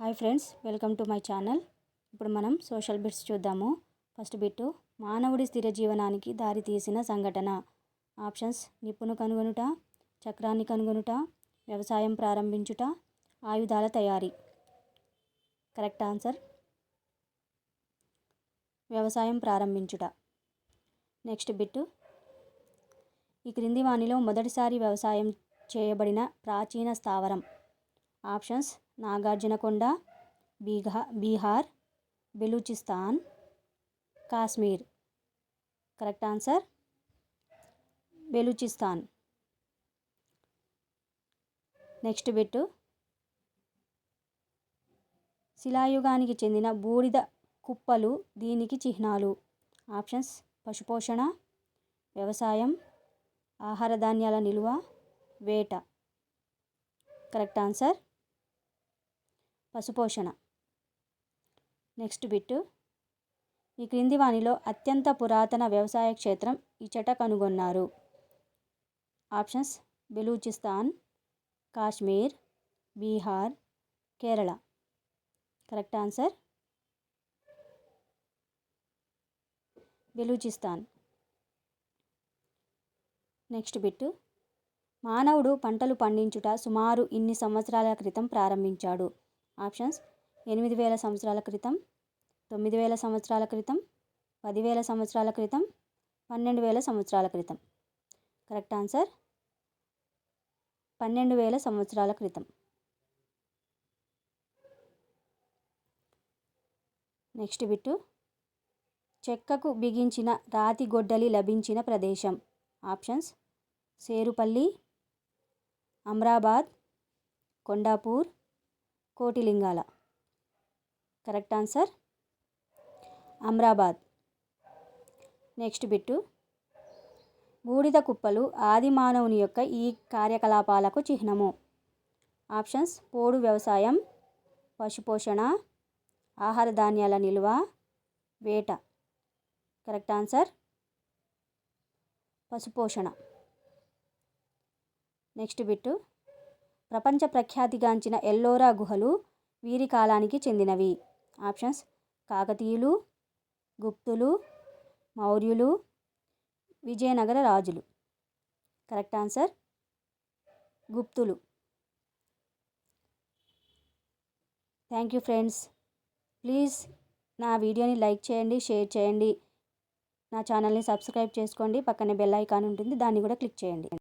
Hi friends, welcome to my channel. ఇప్పుడు మనం social bits చూద్దాము. ఫస్ట్ బిట్టు, మానవుడి స్థిర జీవనానికి దారి తీసిన సంఘటన. ఆప్షన్స్: నిప్పును కనుగొనుట, చక్రాన్ని కనుగొనుట, వ్యవసాయం ప్రారంభించుట, ఆయుధాల తయారీ. కరెక్ట్ ఆన్సర్ వ్యవసాయం ప్రారంభించుట. నెక్స్ట్ బిట్టు, ఈ క్రింది వానిలో మొదటిసారి వ్యవసాయం చేయబడిన ప్రాచీన స్థావరం. Options: Nagarjunakonda, Bihar, Baluchistan, Kashmir. Correct answer Baluchistan. Next bit, శిలాయుగానికి చెందిన బూడిద కుప్పలు దీనికి చిహ్నాలు. ఆప్షన్స్: పశుపోషణ, వ్యవసాయం, ఆహార ధాన్యాల నిల్వ, వేట. కరెక్ట్ ఆన్సర్ పశుపోషణ. నెక్స్ట్ బిట్టు, ఈ క్రింది వానిలో అత్యంత పురాతన వ్యవసాయ క్షేత్రం ఇచట కనుగొన్నారు. Options: Baluchistan, Kashmir, Bihar, Kerala. Correct answer Baluchistan. Next bit, మానవుడు పంటలు పండించుట సుమారు ఇన్ని సంవత్సరాల క్రితం ప్రారంభించాడు. ఆప్షన్స్: 8000 సంవత్సరాల క్రితం, 9000 సంవత్సరాల క్రితం, 10,000 సంవత్సరాల క్రితం, 12,000 సంవత్సరాల క్రితం. కరెక్ట్ ఆన్సర్ 12,000 సంవత్సరాల క్రితం. నెక్స్ట్ బిట్టు, చెక్కకు బిగించిన రాతి గొడ్డలి లభించిన ప్రదేశం. Options: Serupalli, Amrabad, Kondapur, Kotilingala. Correct answer Amrabad. Next bit, బూడిద కుప్పలు ఆది మానవుని యొక్క ఈ కార్యకలాపాలకు చిహ్నము. ఆప్షన్స్: పోడు వ్యవసాయం, పశుపోషణ, ఆహార ధాన్యాల నిల్వ, వేట. కరెక్ట్ ఆన్సర్ పశుపోషణ. నెక్స్ట్ బిట్టు, ప్రపంచ ప్రఖ్యాతిగాంచిన ఎల్లోరా గుహలు వీరి కాలానికి చెందినవి. ఆప్షన్స్: కాకతీయులు, గుప్తులు, మౌర్యులు, విజయనగర రాజులు. కరెక్ట్ ఆన్సర్ గుప్తులు. Thank you friends. ప్లీజ్ నా వీడియోని లైక్ చేయండి, షేర్ చేయండి, నా ఛానల్ని సబ్స్క్రైబ్ చేసుకోండి. పక్కనే బెల్ ఐకాన్ ఉంటుంది, దాన్ని కూడా క్లిక్ చేయండి.